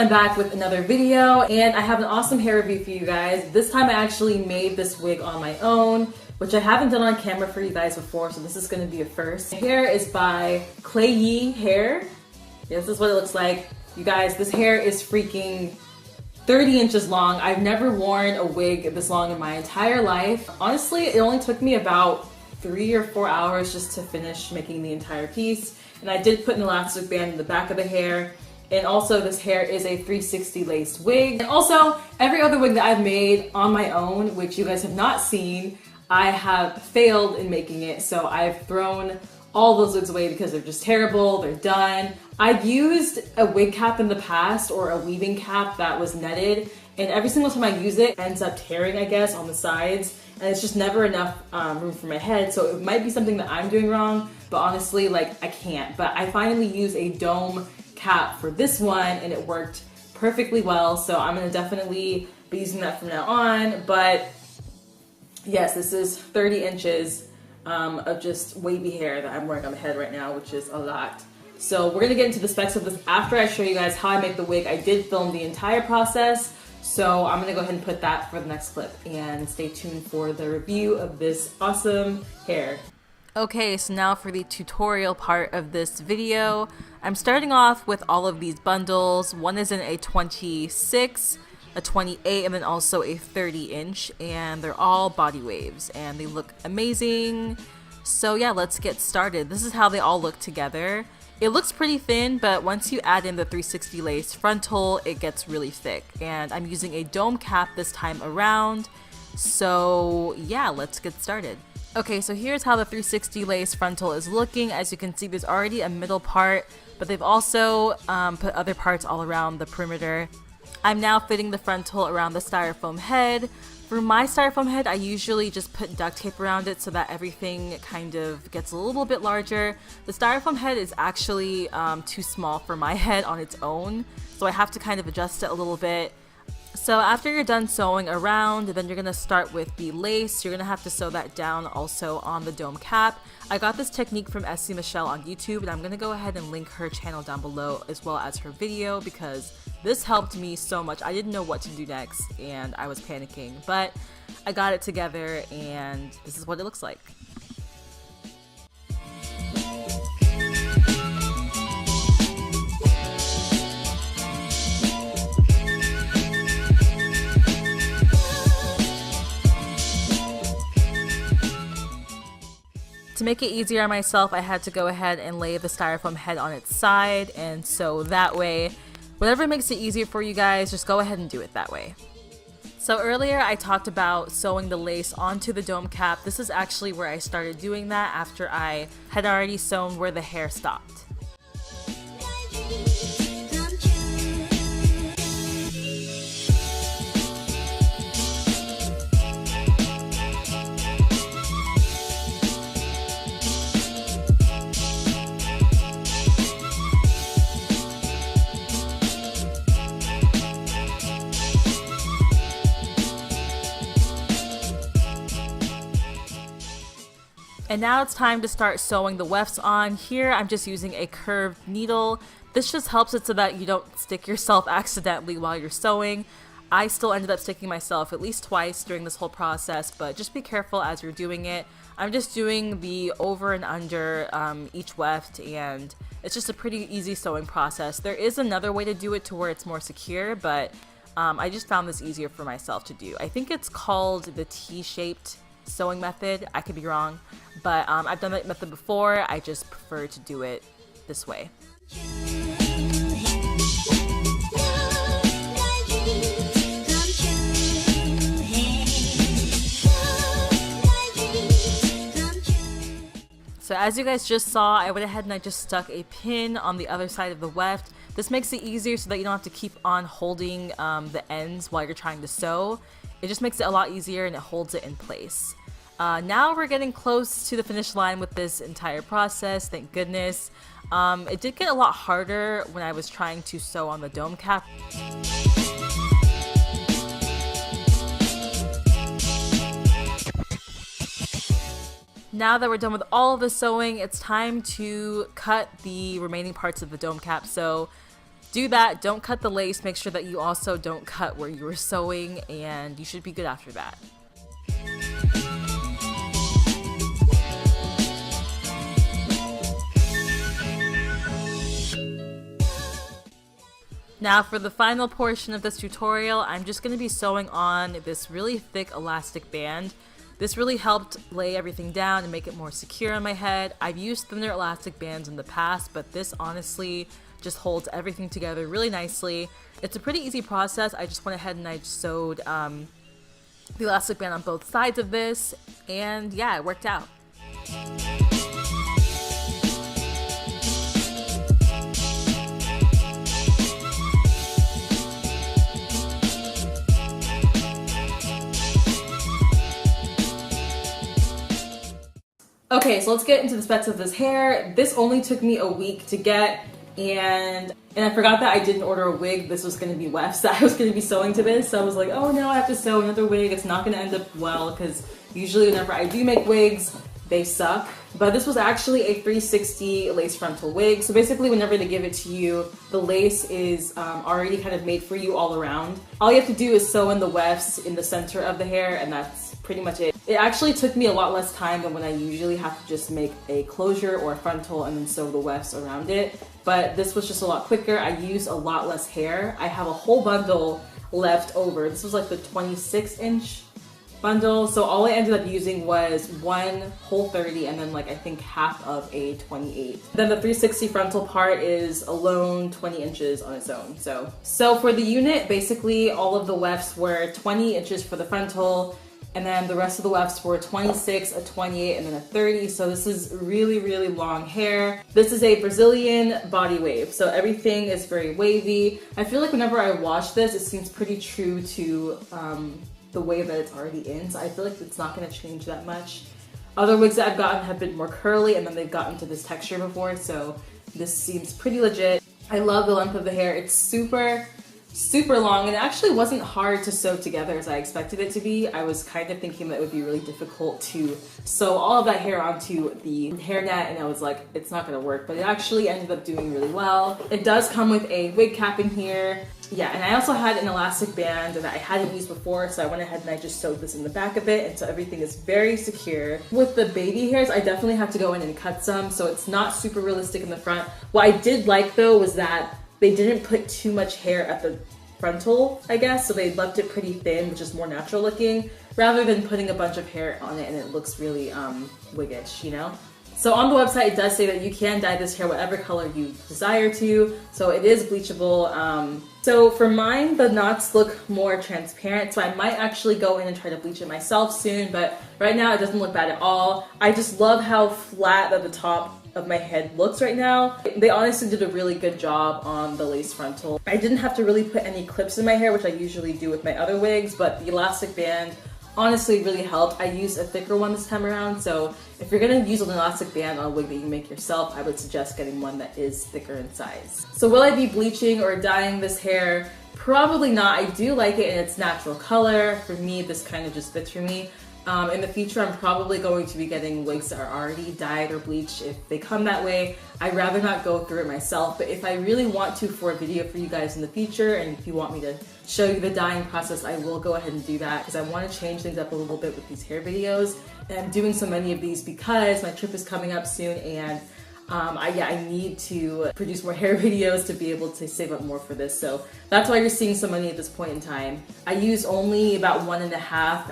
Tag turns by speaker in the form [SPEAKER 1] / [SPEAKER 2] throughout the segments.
[SPEAKER 1] I'm back with another video, and I have an awesome hair review for you guys. This time I actually made this wig on my own, which I haven't done on camera for you guys before, so this is going to be a first. The hair is by Klaiyi Hair. This is what it looks like. You guys, this hair is freaking 30 inches long. I've never worn a wig this long in my entire life. Honestly, it only took me about 3 or 4 hours just to finish making the entire piece. And I did put an elastic band in the back of the hair. And also this hair is a 360 laced wig. And also every other wig that I've made on my own, which you guys have not seen, I have failed in making it. So I've thrown all those wigs away because they're just terrible, they're done. I've used a wig cap in the past or a weaving cap that was netted, and every single time I use it, it ends up tearing, I guess, on the sides, and it's just never enough room for my head. So it might be something that I'm doing wrong, but honestly, like, I can't. But I finally used a dome cap for this one, and it worked perfectly well, so I'm gonna definitely be using that from now on. But yes, this is 30 inches of just wavy hair that I'm wearing on my head right now, which is a lot. So we're gonna get into the specs of this after I show you guys how I make the wig. I did film the entire process, so I'm gonna go ahead and put that for the next clip, and stay tuned for the review of this awesome hair. Okay, so now for the tutorial part of this video. I'm starting off with all of these bundles. One is in a 26, a 28, and then also a 30 inch, and they're all body waves and they look amazing. So yeah, let's get started. This is how they all look together. It looks pretty thin, but once you add in the 360 lace frontal, it gets really thick. And I'm using a dome cap this time around. So yeah, let's get started. Okay, so here's how the 360 lace frontal is looking. As you can see, there's already a middle part, but they've also put other parts all around the perimeter. I'm now fitting the frontal around the styrofoam head. For my styrofoam head, I usually just put duct tape around it so that everything kind of gets a little bit larger. The styrofoam head is actually too small for my head on its own, so I have to kind of adjust it a little bit. So after you're done sewing around, then you're gonna start with the lace. You're gonna have to sew that down also on the dome cap. I got this technique from Essie Michelle on YouTube, and I'm gonna go ahead and link her channel down below as well as her video, because this helped me so much. I didn't know what to do next and I was panicking, but I got it together and this is what it looks like. To make it easier on myself, I had to go ahead and lay the styrofoam head on its side, and so that way, whatever makes it easier for you guys, just go ahead and do it that way. So earlier I talked about sewing the lace onto the dome cap. This is actually where I started doing that after I had already sewn where the hair stopped. And now it's time to start sewing the wefts on. Here I'm just using a curved needle. This just helps it so that you don't stick yourself accidentally while you're sewing. I still ended up sticking myself at least twice during this whole process, but just be careful as you're doing it. I'm just doing the over and under each weft, and it's just a pretty easy sewing process. There is another way to do it to where it's more secure, but I just found this easier for myself to do. I think it's called the T-shaped sewing method. I could be wrong, but I've done that method before. I just prefer to do it this way. So as you guys just saw, I went ahead and I just stuck a pin on the other side of the weft. This makes it easier so that you don't have to keep on holding the ends while you're trying to sew. It just makes it a lot easier and it holds it in place. Now we're getting close to the finish line with this entire process, thank goodness. It did get a lot harder when I was trying to sew on the dome cap. Now that we're done with all of the sewing, it's time to cut the remaining parts of the dome cap. So Do that, don't cut the lace, make sure that you also don't cut where you were sewing, and you should be good after that. Now for the final portion of this tutorial, I'm just going to be sewing on this really thick elastic band. This really helped lay everything down and make it more secure on my head. I've used thinner elastic bands in the past, but this honestly just holds everything together really nicely. It's a pretty easy process. I just went ahead and I sewed the elastic band on both sides of this, and yeah, it worked out. Okay, so let's get into the specs of this hair. This only took me a week to get, and I forgot that I didn't order a wig. This was going to be wefts that I was going to be sewing to this. So I was like, oh no, I have to sew another wig. It's not going to end up well, because usually whenever I do make wigs, they suck. But this was actually a 360 lace frontal wig. So basically whenever they give it to you, the lace is already kind of made for you all around. All you have to do is sew in the wefts in the center of the hair, and that's pretty much it. It actually took me a lot less time than when I usually have to just make a closure or a frontal and then sew the wefts around it. But this was just a lot quicker. I used a lot less hair. I have a whole bundle left over. This was like the 26-inch bundle. So all I ended up using was one whole 30 and then like I think half of a 28. Then the 360 frontal part is alone 20 inches on its own. So for the unit, basically all of the wefts were 20 inches for the frontal, and then the rest of the wefts were 26, a 28, and then a 30. So this is really, really long hair. This is a Brazilian body wave. So everything is very wavy. I feel like whenever I wash this, it seems pretty true to the wave that it's already in. So I feel like it's not gonna change that much. Other wigs that I've gotten have been more curly, and then they've gotten to this texture before. So this seems pretty legit. I love the length of the hair. It's super long, and it actually wasn't hard to sew together as I expected it to be. I was kind of thinking that it would be really difficult to sew all of that hair onto the hairnet, and I was like, it's not gonna work, but it actually ended up doing really well. It does come with a wig cap in here. Yeah, and I also had an elastic band that I hadn't used before, so I went ahead and I just sewed this in the back of it, and so everything is very secure. With the baby hairs, I definitely have to go in and cut some, so it's not super realistic in the front. What I did like though was that they didn't put too much hair at the frontal, I guess, so they left it pretty thin, which is more natural looking, rather than putting a bunch of hair on it and it looks really wiggish, you know? So on the website, it does say that you can dye this hair whatever color you desire to, so it is bleachable. So for mine, the knots look more transparent, so I might actually go in and try to bleach it myself soon, but right now it doesn't look bad at all. I just love how flat at the top of my head looks right now. They honestly did a really good job on the lace frontal. I didn't have to really put any clips in my hair, which I usually do with my other wigs, but the elastic band honestly really helped. I used a thicker one this time around, so if you're gonna use an elastic band on a wig that you make yourself, I would suggest getting one that is thicker in size. So will I be bleaching or dyeing this hair? Probably not. I do like it in its natural color. For me, this kind of just fits for me. In the future, I'm probably going to be getting wigs that are already dyed or bleached if they come that way. I'd rather not go through it myself, but if I really want to for a video for you guys in the future, and if you want me to show you the dyeing process, I will go ahead and do that, because I want to change things up a little bit with these hair videos. And I'm doing so many of these because my trip is coming up soon, and I need to produce more hair videos to be able to save up more for this. So that's why you're seeing so many at this point in time. I used only about 1.5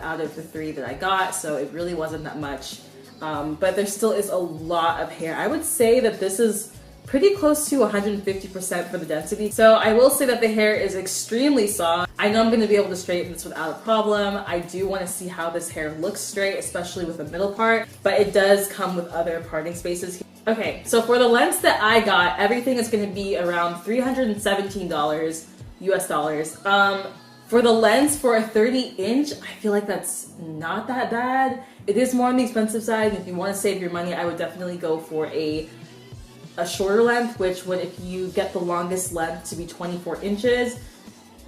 [SPEAKER 1] out of the 3 that I got, so it really wasn't that much. But there still is a lot of hair. I would say that this is pretty close to 150% for the density. So I will say that the hair is extremely soft. I know I'm going to be able to straighten this without a problem. I do want to see how this hair looks straight, especially with the middle part, but it does come with other parting spaces. Okay, so for the lengths that I got, everything is going to be around $317 US dollars. For the lens for a 30-inch, I feel like that's not that bad. It is more on the expensive side. If you want to save your money, I would definitely go for a shorter length, which would, if you get the longest length to be 24 inches,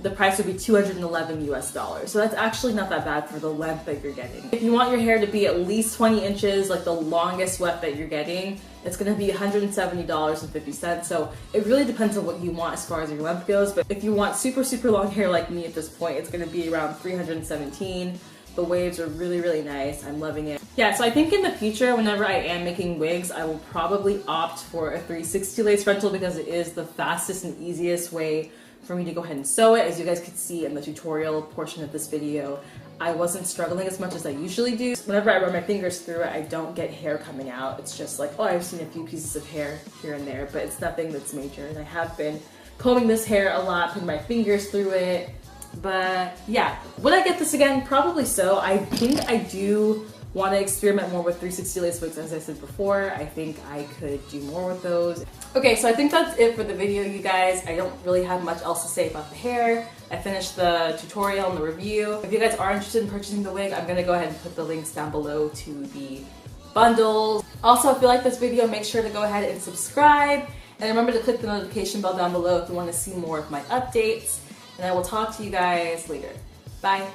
[SPEAKER 1] the price would be $211 US. So that's actually not that bad for the length that you're getting. If you want your hair to be at least 20 inches, like the longest weft that you're getting, it's gonna be $170.50. So it really depends on what you want as far as your length goes. But if you want super, super long hair like me at this point, it's gonna be around $317. The waves are really, really nice. I'm loving it. Yeah, so I think in the future, whenever I am making wigs, I will probably opt for a 360 lace frontal because it is the fastest and easiest way for me to go ahead and sew it. As you guys could see in the tutorial portion of this video, I wasn't struggling as much as I usually do. Whenever I run my fingers through it, I don't get hair coming out. It's just like, oh, I've seen a few pieces of hair here and there, but it's nothing that's major. And I have been combing this hair a lot, putting my fingers through it. But yeah, would I get this again? Probably so. I think I do want to experiment more with 360 lace wigs, as I said before. I think I could do more with those. Okay, so I think that's it for the video, you guys. I don't really have much else to say about the hair. I finished the tutorial and the review. If you guys are interested in purchasing the wig, I'm gonna go ahead and put the links down below to the bundles. Also, if you like this video, make sure to go ahead and subscribe. And remember to click the notification bell down below if you want to see more of my updates. And I will talk to you guys later. Bye.